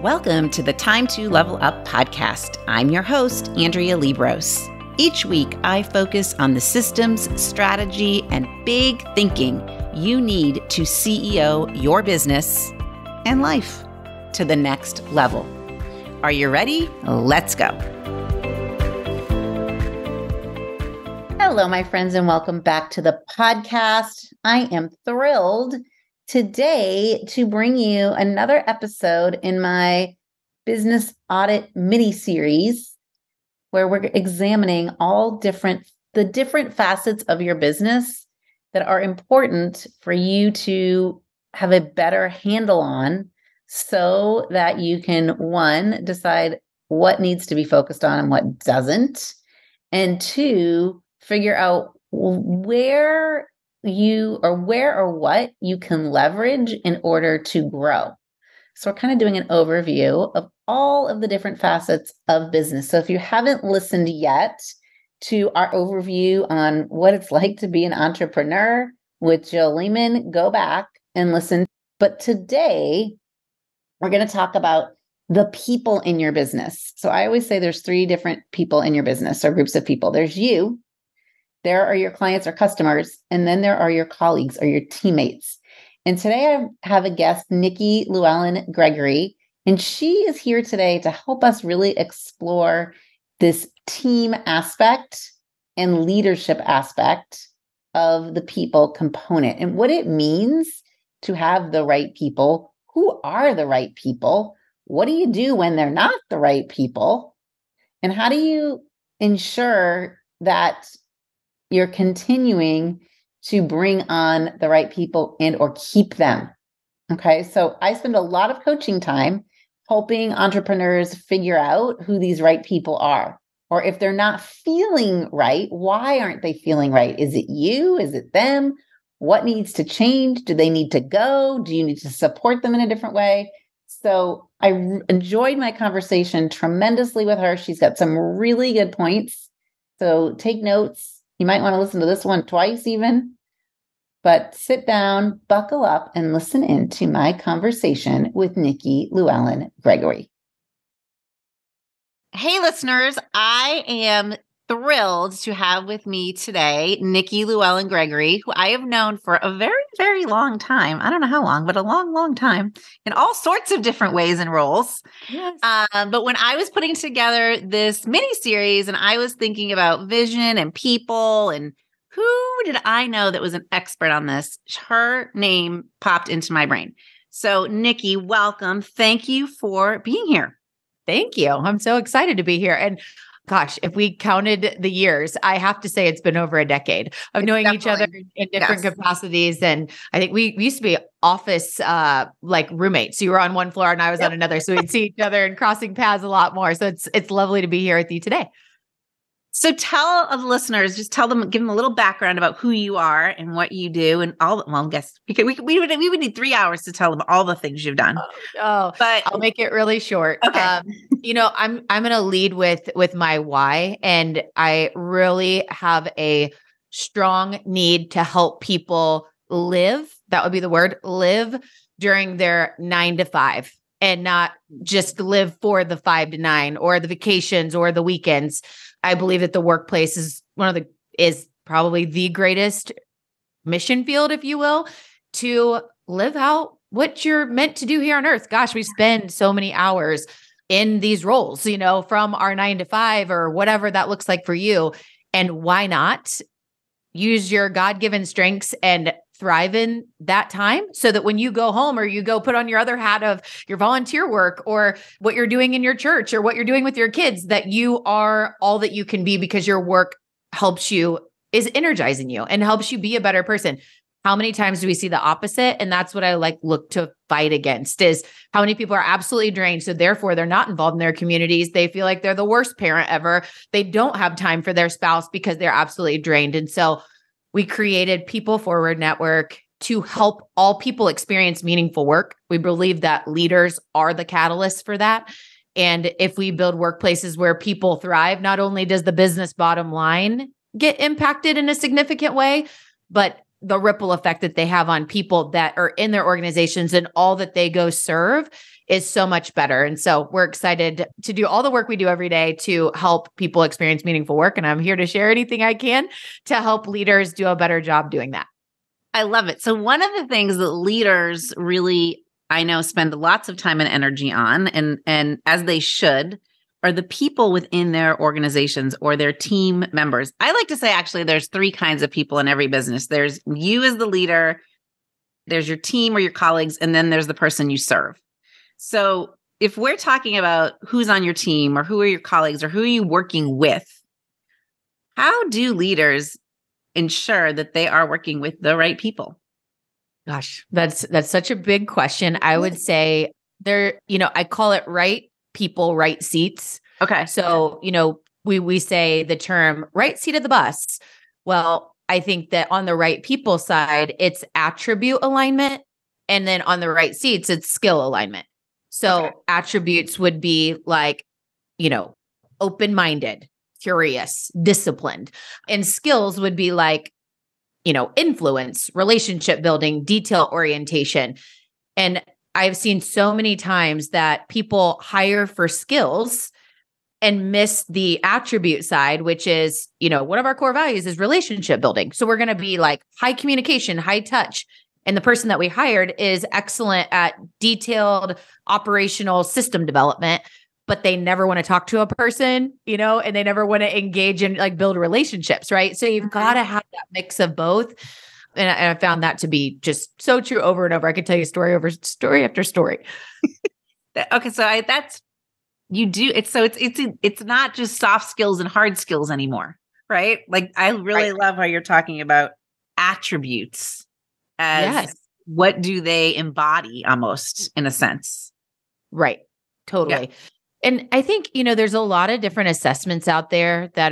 Welcome to the Time to Level Up podcast. I'm your host, Andrea Liebross. Each week, I focus on the systems, strategy, and big thinking you need to CEO your business and life to the next level. Are you ready? Let's go. Hello, my friends, and welcome back to the podcast. I am thrilled today to bring you another episode in my business audit mini-series where we're examining the different facets of your business that are important for you to have a better handle on so that you can, one, decide what needs to be focused on and what doesn't, and two, figure out where or what you can leverage in order to grow. So we're kind of doing an overview of all of the different facets of business. So if you haven't listened yet to our overview on what it's like to be an entrepreneur with Jill Lehman, go back and listen. But today we're going to talk about the people in your business. So I always say there's three different people in your business or groups of people. There's you. There are your clients or customers, and then there are your colleagues or your teammates. And today I have a guest, Nikki Lewallen Gregory, and she is here today to help us really explore this team aspect and leadership aspect of the people component and what it means to have the right people. Who are the right people? What do you do when they're not the right people? And how do you ensure that you're continuing to bring on the right people and or keep them? Okay. So I spend a lot of coaching time helping entrepreneurs figure out who these right people are, or if they're not feeling right, why aren't they feeling right? Is it you? Is it them? What needs to change? Do they need to go? Do you need to support them in a different way? So I enjoyed my conversation tremendously with her. She's got some really good points. So take notes. You might want to listen to this one twice even, but sit down, buckle up, and listen in to my conversation with Nikki Lewallen Gregory. Hey, listeners, I am thrilled to have with me today Nikki Lewallen Gregory, who I have known for a very, very long time. I don't know how long, but a long, long time in all sorts of different ways and roles. Yes. But when I was putting together this mini series and I was thinking about vision and people and who did I know that was an expert on this, her name popped into my brain. So Nikki, welcome. Thank you for being here. Thank you. I'm so excited to be here. And gosh, if we counted the years, I have to say it's been over a decade of knowing each other in different capacities. And I think we used to be office like roommates. You were on one floor and I was on another. So we'd see each other and crossing paths a lot more. So it's lovely to be here with you today. So tell the listeners, give them a little background about who you are and what you do and all. Well, I guess we would need 3 hours to tell them all the things you've done. But I'll make it really short. Okay. I'm going to lead with my why, and I really have a strong need to help people live. That would be the word, live during their 9 to 5. And not just live for the 5 to 9 or the vacations or the weekends. I believe that the workplace is probably the greatest mission field, if you will, to live out what you're meant to do here on earth. Gosh, we spend so many hours in these roles, from our 9 to 5 or whatever that looks like for you. And why not use your God-given strengths and thrive in that time so that when you go home or you go put on your other hat of your volunteer work or what you're doing in your church or what you're doing with your kids, that you are all that you can be because your work is energizing you and helps you be a better person. How many times do we see the opposite? And that's what I look to fight against, is how many people are absolutely drained. So therefore they're not involved in their communities. They feel like they're the worst parent ever. They don't have time for their spouse because they're absolutely drained. And so we created People Forward Network to help all people experience meaningful work. We believe that leaders are the catalyst for that. And if we build workplaces where people thrive, not only does the business bottom line get impacted in a significant way, but the ripple effect that they have on people that are in their organizations and all that they go serve is so much better. And so we're excited to do all the work we do every day to help people experience meaningful work. And I'm here to share anything I can to help leaders do a better job doing that. I love it. So one of the things that leaders really, I know, spend lots of time and energy on, and as they should, are the people within their organizations or their team members. I like to say, actually, there's three kinds of people in every business. There's you as the leader, there's your team or your colleagues, and then there's the person you serve. So if we're talking about who's on your team or who are your colleagues or who are you working with, how do leaders ensure that they are working with the right people? Gosh, that's such a big question. I would say I call it right people, right seats. Okay. So, we say the term right seat of the bus. Well, I think that on the right people side, it's attribute alignment. And then on the right seats, it's skill alignment. So attributes would be like, open-minded, curious, disciplined. And skills would be like, influence, relationship building, detail orientation. And I've seen so many times that people hire for skills and miss the attribute side, which is, one of our core values is relationship building. So we're going to be like high communication, high touch. And the person that we hired is excellent at detailed operational system development, but they never want to talk to a person, and they never want to engage in like build relationships, right? So you've got to have that mix of both. And I found that to be just so true over and over. I could tell you story over story after story. Okay. So it's not just soft skills and hard skills anymore, right? Like I really love how you're talking about attributes as what do they embody almost in a sense. Right. Totally. Yeah. And I think, there's a lot of different assessments out there that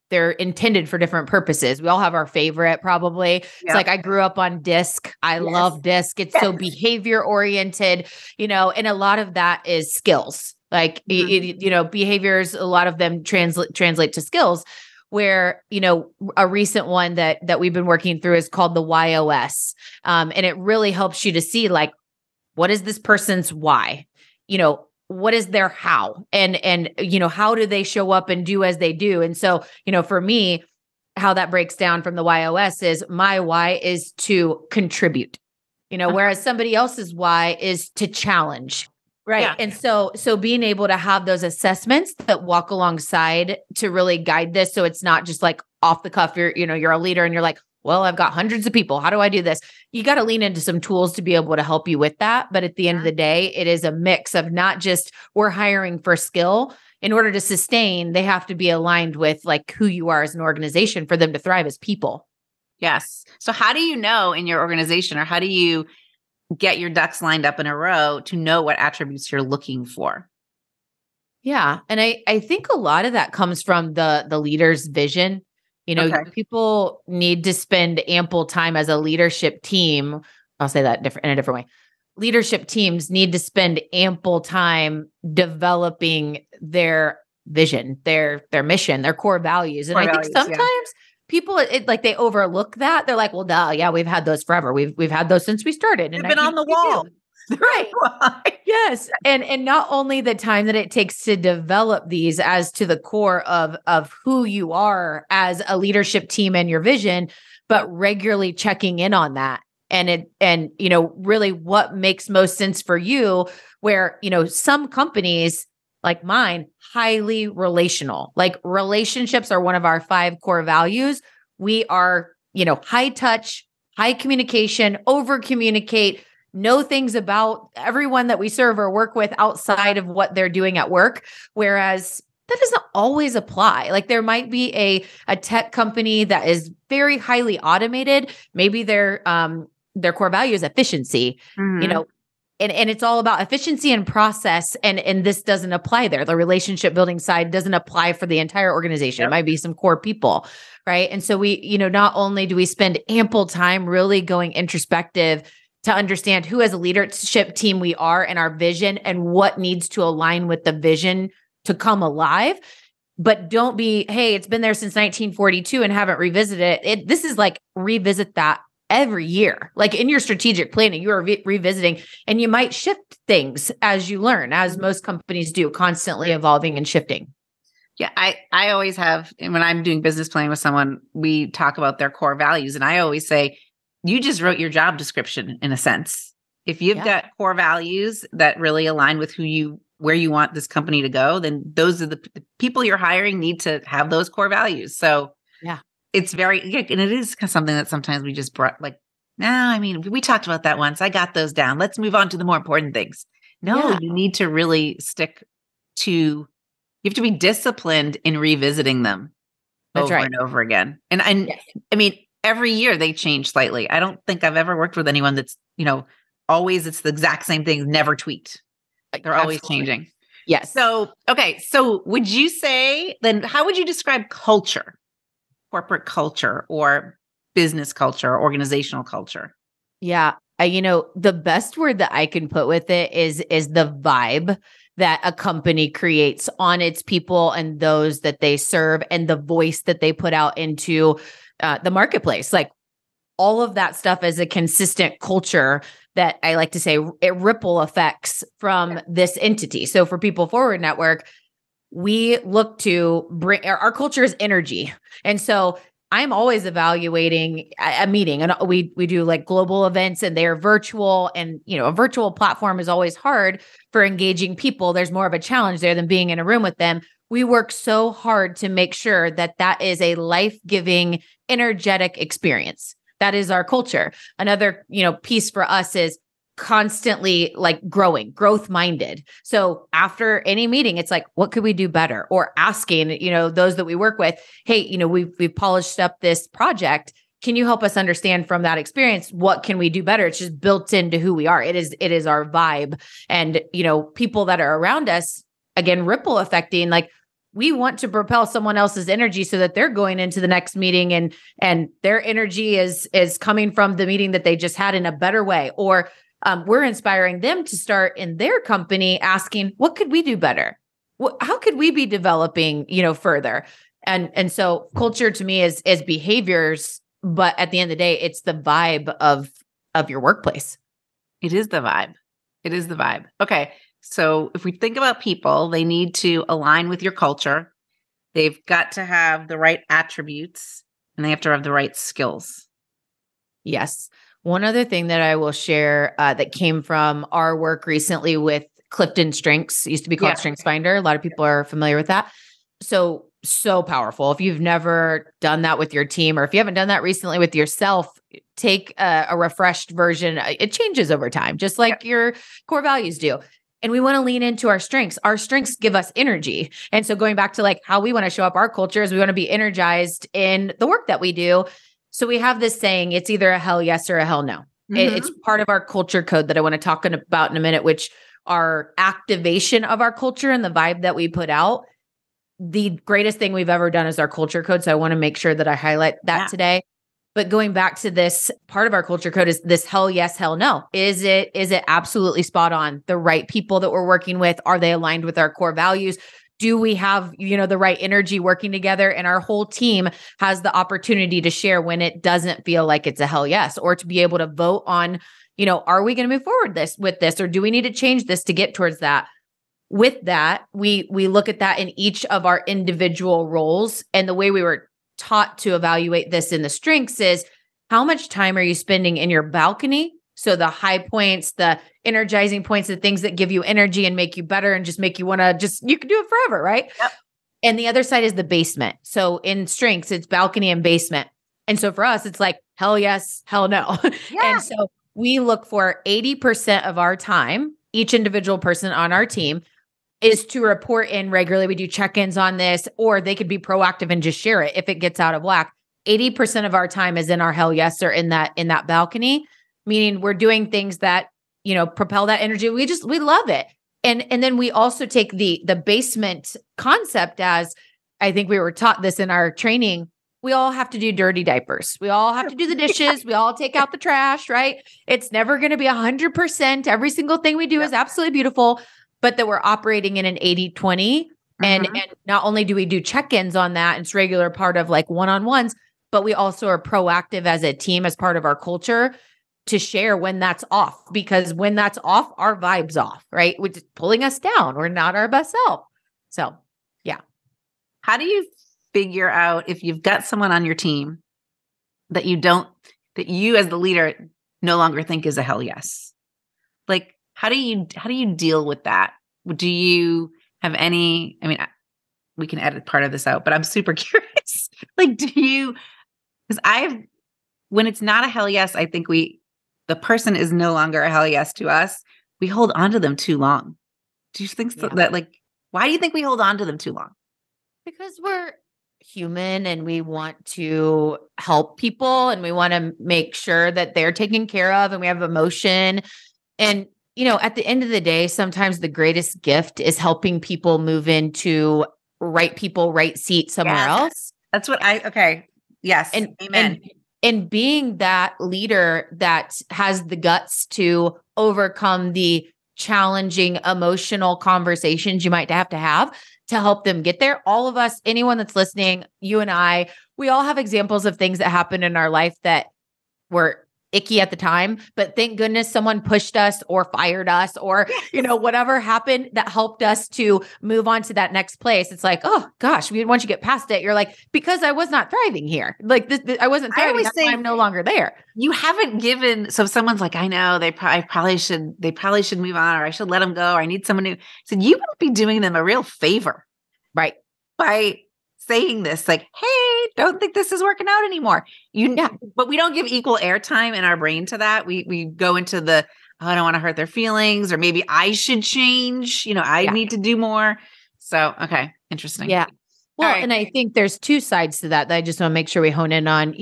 they're intended for different purposes. We all have our favorite probably. Yeah. It's like I grew up on DISC. I love DISC. It's so behavior oriented, and a lot of that is skills. Like, behaviors, a lot of them translate to skills where, a recent one that we've been working through is called the YOS. And it really helps you to see like, what is this person's why? What is their how? And how do they show up and do as they do? And so, for me, how that breaks down from the YOS is my why is to contribute, whereas somebody else's why is to challenge. Right. Yeah. And so being able to have those assessments that walk alongside to really guide this. So it's not just like off the cuff, you're a leader and you're like, well, I've got hundreds of people. How do I do this? You got to lean into some tools to be able to help you with that. But at the end of the day, it is a mix of not just we're hiring for skill. In order to sustain, they have to be aligned with like who you are as an organization for them to thrive as people. Yes. So how do you know in your organization, or how do you get your ducks lined up in a row to know what attributes you're looking for? Yeah. And I think a lot of that comes from the leader's vision. People need to spend ample time as a leadership team. I'll say that in a different way. Leadership teams need to spend ample time developing their vision, their mission, their core values. And I think sometimes people they overlook that. They're like, well, duh, yeah, we've had those forever. We've had those since we started. They've been on the wall. Right. Yes. And not only the time that it takes to develop these as to the core of who you are as a leadership team and your vision, but regularly checking in on that. And really what makes most sense for you, where, some companies like mine, highly relational, like relationships are one of our 5 core values. We are, high touch, high communication, over communicate, know things about everyone that we serve or work with outside of what they're doing at work. Whereas that doesn't always apply. Like there might be a tech company that is very highly automated. Maybe their core value is efficiency, and it's all about efficiency and process. And this doesn't apply there. The relationship building side doesn't apply for the entire organization. Yep. It might be some core people, right? And so we, not only do we spend ample time really going introspective to understand who as a leadership team we are and our vision and what needs to align with the vision to come alive. but don't be, hey, it's been there since 1942 and haven't revisited it. This is like revisit that every year. Like in your strategic planning, you are revisiting, and you might shift things as you learn, as most companies do, constantly evolving and shifting. Yeah, I always have, when I'm doing business planning with someone, we talk about their core values. And I always say, you just wrote your job description in a sense. If you've got core values that really align with where you want this company to go, then those are the people you're hiring need to have those core values. So it's very, and it is something that sometimes we just brought like, I mean, we talked about that once. I got those down. Let's move on to the more important things. No, you need to really stick to, you have to be disciplined in revisiting them over and over again. And I mean, every year they change slightly. I don't think I've ever worked with anyone that's, always it's the exact same thing, never tweaked. Like they're always changing. Yes. So, okay. So would you say then, how would you describe culture, corporate culture or business culture or organizational culture? Yeah. The best word that I can put with it is the vibe that a company creates on its people and those that they serve, and the voice that they put out into the marketplace. Like all of that stuff is a consistent culture that I like to say it ripple effects from this entity. So for People Forward Network, we look to bring our culture is energy. And so I'm always evaluating a meeting, and we do like global events, and they are virtual, and a virtual platform is always hard for engaging people. There's more of a challenge there than being in a room with them. We work so hard to make sure that is a life-giving, energetic experience. That is our culture. Another, piece for us is constantly like growth minded. So after any meeting, it's like, what could we do better? Or asking, those that we work with, hey, we've polished up this project. Can you help us understand from that experience, what can we do better? It's just built into who we are. It is our vibe. And, people that are around us, again, ripple affecting, like, we want to propel someone else's energy so that they're going into the next meeting and their energy is coming from the meeting that they just had in a better way. Or we're inspiring them to start in their company asking, what could we do better? How could we be developing, further? And so culture to me is behaviors, but at the end of the day, it's the vibe of your workplace. It is the vibe. It is the vibe. Okay. So if we think about people, they need to align with your culture. They've got to have the right attributes, and they have to have the right skills. Yes. One other thing that I will share that came from our work recently with Clifton Strengths, used to be called StrengthsFinder. A lot of people are familiar with that. So powerful. If you've never done that with your team, or if you haven't done that recently with yourself, take a refreshed version. It changes over time, just like your core values do. And we want to lean into our strengths. Our strengths give us energy. And so going back to like how we want to show up our culture is we want to be energized in the work that we do. So we have this saying, it's either a hell yes or a hell no. Mm-hmm. It's part of our culture code that I want to talk about in a minute, which our activation of our culture and the vibe that we put out. The greatest thing we've ever done is our culture code. So I want to make sure that I highlight that today. But going back to this part of our culture code is this hell yes, hell no. Is it absolutely spot on? The right people that we're working with, are they aligned with our core values? Do we have, the right energy working together? And our whole team has the opportunity to share when it doesn't feel like it's a hell yes, or to be able to vote on, are we going to move forward with this, or do we need to change this to get towards that? With that, we look at that in each of our individual roles. And the way we were taught to evaluate this in the strengths is, how much time are you spending in your balcony? So the high points, the energizing points, the things that give you energy and make you better and just make you want to you can do it forever, right? Yep. And the other side is the basement. So in strengths, it's balcony and basement. And so for us, it's like, hell yes, hell no. Yeah. And so we look for 80% of our time, each individual person on our team is to report in regularly. We do check-ins on this, or they could be proactive and just share it if it gets out of whack. 80% of our time is in our hell yes, or in that balcony, meaning we're doing things that, propel that energy. We love it. And then we also take the basement concept as, I think we were taught this in our training. We all have to do dirty diapers. We all have to do the dishes. We all take out the trash, right? It's never going to be 100%. Every single thing we do is absolutely beautiful, but that we're operating in an 80-20 And not only do we do check-ins on that, it's regular part of like one-on-ones, but we also are proactive as a team, as part of our culture, to share when that's off, because when that's off, our vibe's off, right? Which is pulling us down. We're not our best self. So yeah. How do you figure out if you've got someone on your team that you as the leader no longer think is a hell yes? Like, how do you deal with that? Do you have any, I mean, we can edit part of this out, but I'm super curious. Like, because when it's not a hell yes, I think the person is no longer a hell yes to us. We hold on to them too long. Do you think that, like, why do you think we hold on to them too long? Because we're human and we want to help people and we want to make sure that they're taken care of and we have emotion. And, at the end of the day, sometimes the greatest gift is helping people move into right people, right seat somewhere else. That's what okay. Yes. And amen. And being that leader that has the guts to overcome the challenging emotional conversations you might have to help them get there. All of us, anyone that's listening, you and I, we all have examples of things that happened in our life that were icky at the time, but thank goodness someone pushed us or fired us or, whatever happened that helped us to move on to that next place. It's like, oh gosh, once you get past it, you're like, because I was not thriving here. Like this I wasn't thriving. That's why I'm no longer there. You haven't given, so if someone's like, I know they probably should move on, or I should let them go, or I need someone new. So you would be doing them a real favor. Right. By saying this, like, hey, don't think this is working out anymore. But we don't give equal airtime in our brain to that. We go into I don't want to hurt their feelings, or maybe I should change, I need to do more. So, okay. Interesting. Yeah. Well, and I think there's two sides to that I just want to make sure we hone in on.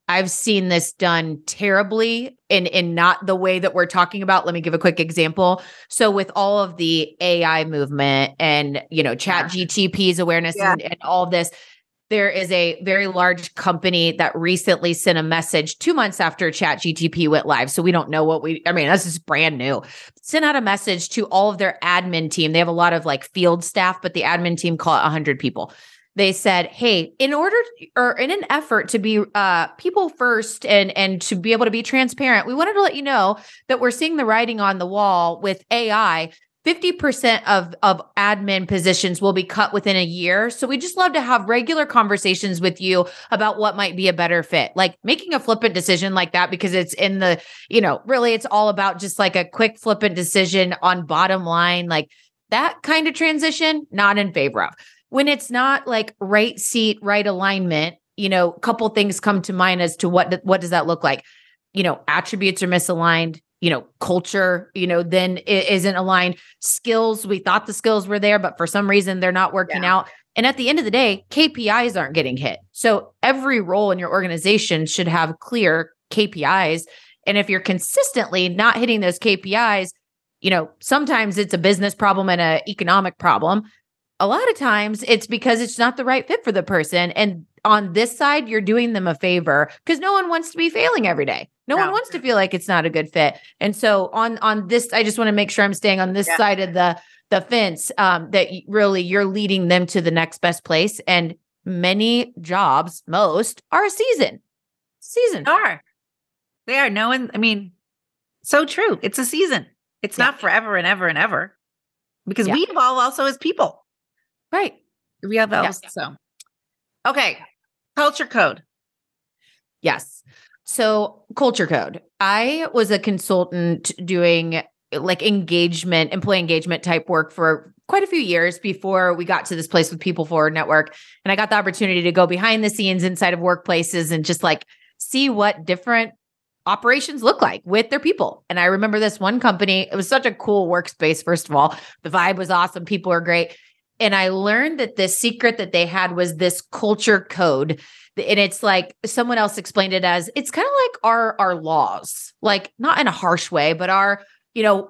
I've seen this done terribly in not the way that we're talking about. Let me give a quick example. So with all of the AI movement and, Chat GTP's awareness and all of this, there is a very large company that recently sent a message 2 months after Chat GTP went live. So we don't know this is brand new. Sent out a message to all of their admin team. They have a lot of like field staff, but the admin team call it 100 people. They said, hey, in an effort to be people first and to be able to be transparent, we wanted to let you know that we're seeing the writing on the wall with AI. 50% of admin positions will be cut within a year. So we just love to have regular conversations with you about what might be a better fit. Like making a flippant decision like that, because it's in the, really it's all about just like a quick flippant decision on bottom line, like that kind of transition, not in favor of. When it's not like right seat, right alignment, a couple things come to mind as to what does that look like? Attributes are misaligned, culture, then it isn't aligned. Skills, we thought the skills were there, but for some reason they're not working out. And at the end of the day, KPIs aren't getting hit. So every role in your organization should have clear KPIs. And if you're consistently not hitting those KPIs, sometimes it's a business problem and an economic problem. A lot of times it's because it's not the right fit for the person. And on this side, you're doing them a favor because no one wants to be failing every day. No one wants to feel like it's not a good fit. And so on this, I just want to make sure I'm staying on this side of the fence, that really you're leading them to the next best place. And many jobs, most are a season. They are. No one, so true. It's a season. It's not forever and ever and ever, because we evolve also as people. Right. We have else. So, okay. Culture code. Yes. So culture code. I was a consultant doing like employee engagement type work for quite a few years before we got to this place with People Forward Network. And I got the opportunity to go behind the scenes inside of workplaces and just like see what different operations look like with their people. And I remember this one company, it was such a cool workspace. First of all, the vibe was awesome. People were great. And I learned that the secret that they had was this culture code. And it's like someone else explained it as it's kind of like our laws, like not in a harsh way, but our,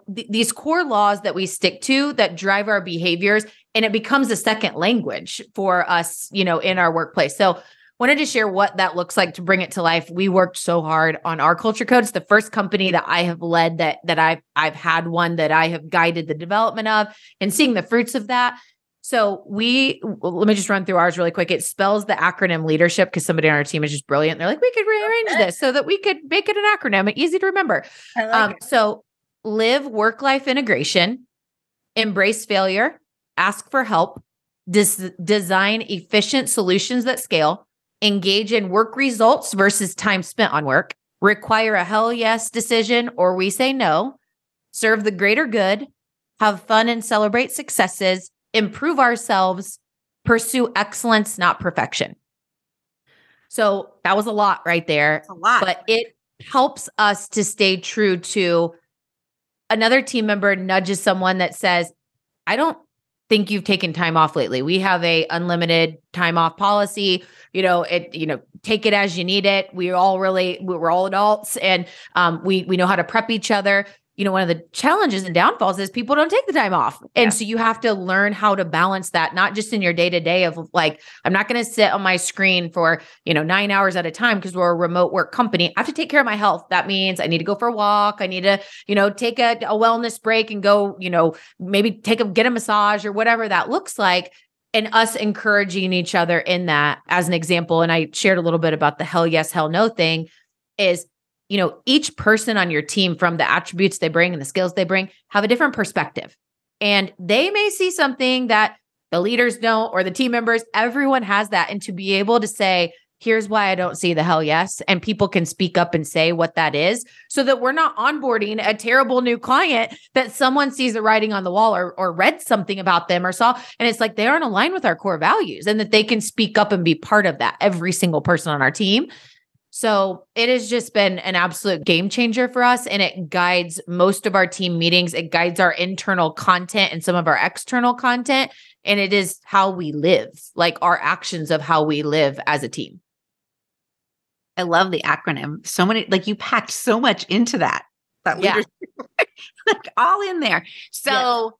these core laws that we stick to that drive our behaviors. And it becomes a second language for us, in our workplace. So wanted to share what that looks like to bring it to life. We worked so hard on our culture code. It's the first company that I have led that I've had one that I have guided the development of and seeing the fruits of that. So let me just run through ours really quick. It spells the acronym leadership because somebody on our team is just brilliant. They're like, we could rearrange this so that we could make it an acronym and easy to remember. I like it. So live work-life integration, embrace failure, ask for help, design efficient solutions that scale, engage in work results versus time spent on work, require a hell yes decision or we say no, serve the greater good, have fun and celebrate successes, improve ourselves, pursue excellence, not perfection. So that was a lot right there. That's a lot. But it helps us to stay true to another team member nudges someone that says, I don't think you've taken time off lately. We have a unlimited time off policy. Take it as you need it. We're all adults and we know how to prep each other. One of the challenges and downfalls is people don't take the time off. And so you have to learn how to balance that, not just in your day-to-day of like, I'm not going to sit on my screen for, 9 hours at a time because we're a remote work company. I have to take care of my health. That means I need to go for a walk. I need to, take a wellness break and go, maybe get a massage or whatever that looks like. And us encouraging each other in that as an example. And I shared a little bit about the hell yes, hell no thing is, each person on your team from the attributes they bring and the skills they bring have a different perspective. And they may see something that the leaders don't, or the team members, everyone has that. And to be able to say, here's why I don't see the hell yes. And people can speak up and say what that is so that we're not onboarding a terrible new client that someone sees the writing on the wall or read something about them or saw. And it's like, they aren't aligned with our core values and that they can speak up and be part of that, every single person on our team. So it has just been an absolute game changer for us. And it guides most of our team meetings. It guides our internal content and some of our external content. And it is how we live, like our actions of how we live as a team. I love the acronym. So many, like you packed so much into that leadership, like all in there. So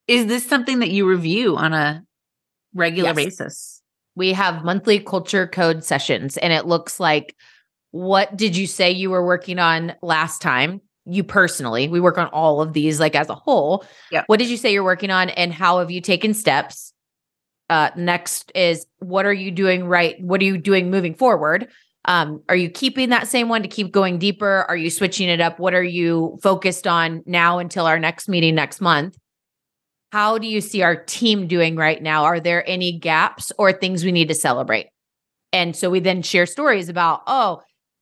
is this something that you review on a regular basis? We have monthly culture code sessions, and it looks like, what did you say you were working on last time? You personally, we work on all of these like as a whole. Yep. What did you say you're working on and how have you taken steps? Next is, what are you doing right? What are you doing moving forward? Are you keeping that same one to keep going deeper? Are you switching it up? What are you focused on now until our next meeting next month? How do you see our team doing right now? Are there any gaps or things we need to celebrate? And so we then share stories about,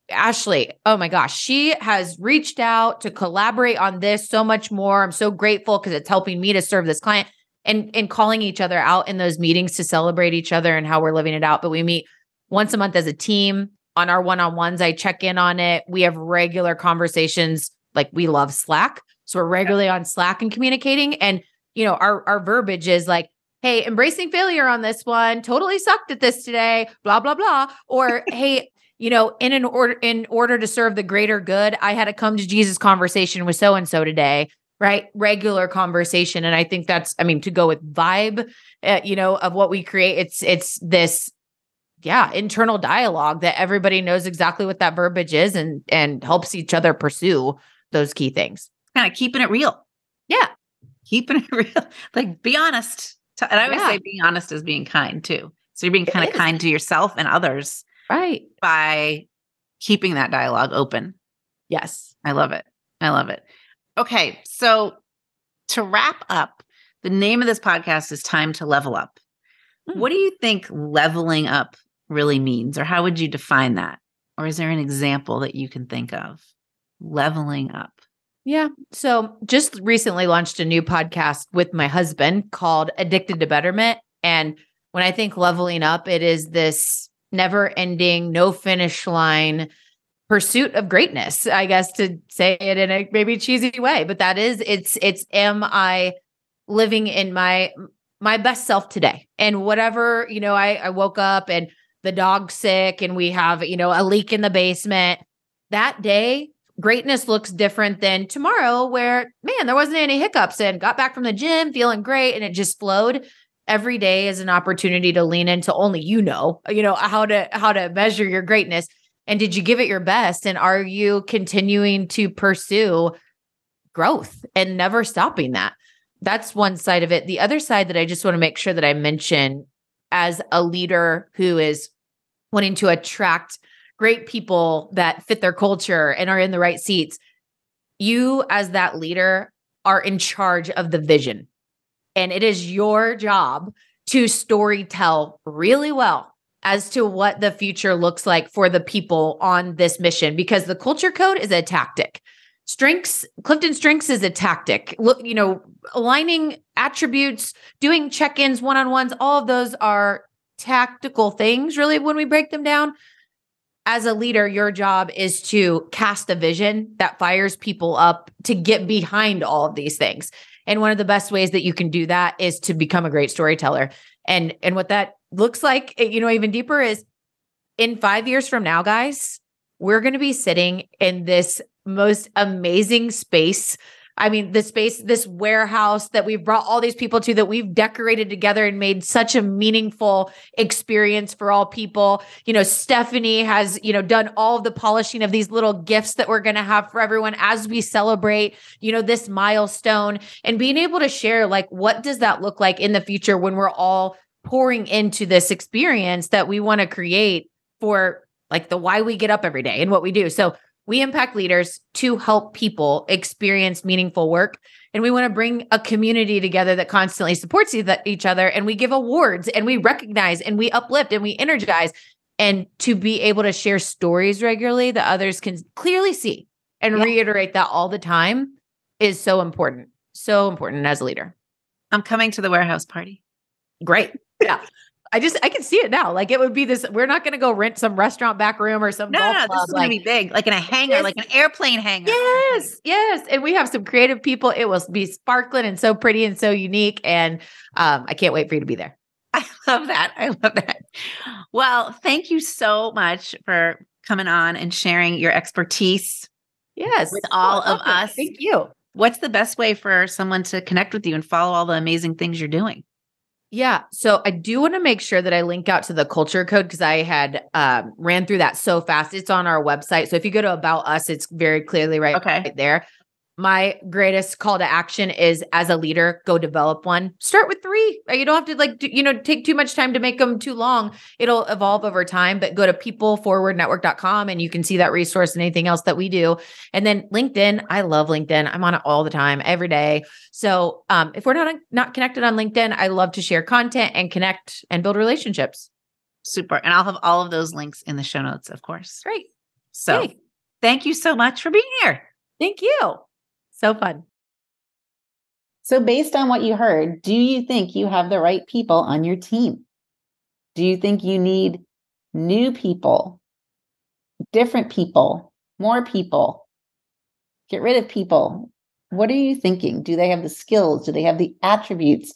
Ashley, oh my gosh, she has reached out to collaborate on this so much more. I'm so grateful because it's helping me to serve this client and calling each other out in those meetings to celebrate each other and how we're living it out. But we meet once a month as a team. On our one-on-ones, I check in on it. We have regular conversations. Like we love Slack. So we're regularly on Slack and communicating. And our verbiage is like, hey, embracing failure on this one, totally sucked at this today, blah, blah, blah. Or, hey, in order to serve the greater good, I had a come to Jesus conversation with so-and-so today, right? Regular conversation. And I think that's, to go with vibe, of what we create, it's this, internal dialogue that everybody knows exactly what that verbiage is and helps each other pursue those key things. Kind of keeping it real. Yeah. Keeping it real, like be honest. And I would say being honest is being kind too. So you're being kind of kind to yourself and others, right? By keeping that dialogue open. Yes. I love it. Okay. So to wrap up, the name of this podcast is Time to Level Up. What do you think leveling up really means? Or how would you define that? Or is there an example that you can think of? Leveling up. Yeah. So just recently launched a new podcast with my husband called Addicted to Betterment. And when I think leveling up, it is this never ending, no finish line pursuit of greatness, I guess, to say it in a maybe cheesy way, but that is, it's, am I living in my best self today? And whatever, I woke up and the dog's sick and we have, a leak in the basement that day. Greatness looks different than tomorrow where, man, there wasn't any hiccups and got back from the gym feeling great and it just flowed. Every day is an opportunity to lean into only how to measure your greatness. And did you give it your best? And are you continuing to pursue growth and never stopping that? that's one side of it. The other side that I just want to make sure that I mention as a leader who is wanting to attract great people that fit their culture and are in the right seats, you as that leader are in charge of the vision. And it is your job to story tell really well as to what the future looks like for the people on this mission, because the culture code is a tactic. Clifton Strengths is a tactic. Look, aligning attributes, doing check-ins, one-on-ones, all of those are tactical things, really, when we break them down. As a leader, your job is to cast a vision that fires people up to get behind all of these things. And one of the best ways that you can do that is to become a great storyteller. And what that looks like, even deeper, is in 5 years from now, guys, we're going to be sitting in this most amazing space. I mean, this warehouse that we've brought all these people to, that we've decorated together and made such a meaningful experience for all people. Stephanie has, done all of the polishing of these little gifts that we're going to have for everyone as we celebrate, this milestone, and being able to share, like, what does that look like in the future when we're all pouring into this experience that we want to create for, like, the why we get up every day and what we do. So we impact leaders to help people experience meaningful work. And we want to bring a community together that constantly supports each other. And we give awards and we recognize and we uplift and we energize. And to be able to share stories regularly that others can clearly see and reiterate that all the time is so important. So important as a leader. I'm coming to the warehouse party. Great. Yeah. I can see it now. Like, it would be this, we're not going to go rent some restaurant back room or some golf club. This is going to be big, like in a hangar, like an airplane hangar. Yes. And we have some creative people. It will be sparkling and so pretty and so unique. And I can't wait for you to be there. I love that. Well, thank you so much for coming on and sharing your expertise. Yes. With all of us. Thank you. What's the best way for someone to connect with you and follow all the amazing things you're doing? Yeah. So I do want to make sure that I link out to the culture code, because I had ran through that so fast. It's on our website. So if you go to About Us, it's very clearly right there. My greatest call to action is, as a leader, go develop one. Start with 3. You don't have to take too much time to make them too long. It'll evolve over time, but go to peopleforwardnetwork.com and you can see that resource and anything else that we do. And then LinkedIn. I love LinkedIn. I'm on it all the time, every day. So if we're not connected on LinkedIn, I love to share content and connect and build relationships. Super. And I'll have all of those links in the show notes, of course. Great. So Thank you so much for being here. Thank you. So fun. So based on what you heard, do you think you have the right people on your team? Do you think you need new people, different people, more people, get rid of people? What are you thinking? Do they have the skills? Do they have the attributes?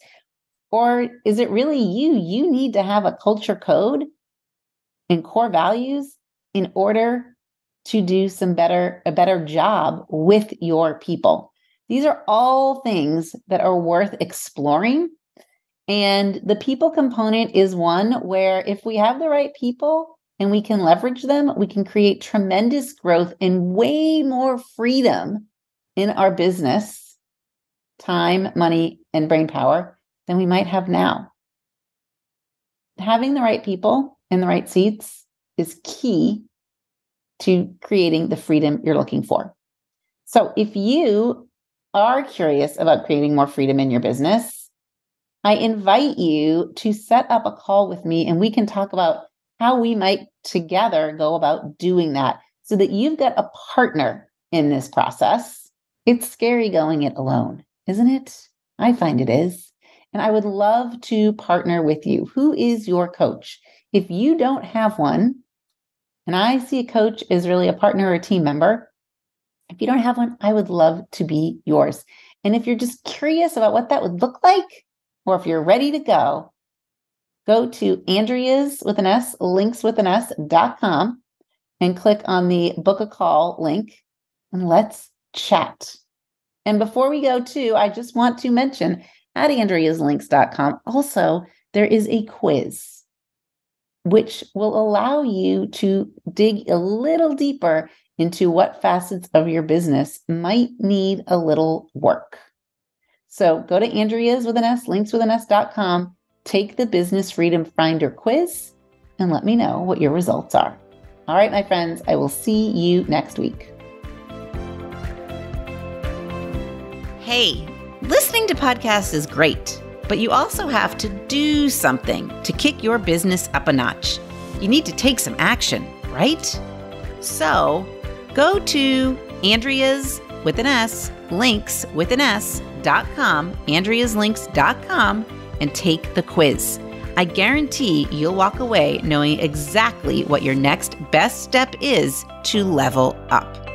Or is it really you? You need to have a culture code and core values in order to do a better job with your people. These are all things that are worth exploring. And the people component is one where, if we have the right people and we can leverage them, we can create tremendous growth and way more freedom in our business, time, money, and brain power than we might have now. Having the right people in the right seats is key to creating the freedom you're looking for. So if you are curious about creating more freedom in your business, I invite you to set up a call with me and we can talk about how we might together go about doing that so that you've got a partner in this process. It's scary going it alone, isn't it? I find it is. And I would love to partner with you. Who is your coach? If you don't have one, and I see a coach as really a partner or a team member, if you don't have one, I would love to be yours. And if you're just curious about what that would look like, or if you're ready to go to Andrea's with an S, linkswithanas.com and click on the book a call link and let's chat. And before we go I just want to mention at andreaslinks.com, also, there is a quiz which will allow you to dig a little deeper into what facets of your business might need a little work. So go to Andrea's with an S, linkswithan S.com, take the Business Freedom Finder quiz, and let me know what your results are. All right, my friends, I will see you next week. Hey, listening to podcasts is great, but you also have to do something to kick your business up a notch. You need to take some action, right? So go to Andrea's with an S, linkswithaNS.com, andreaslinks.com, and take the quiz. I guarantee you'll walk away knowing exactly what your next best step is to level up.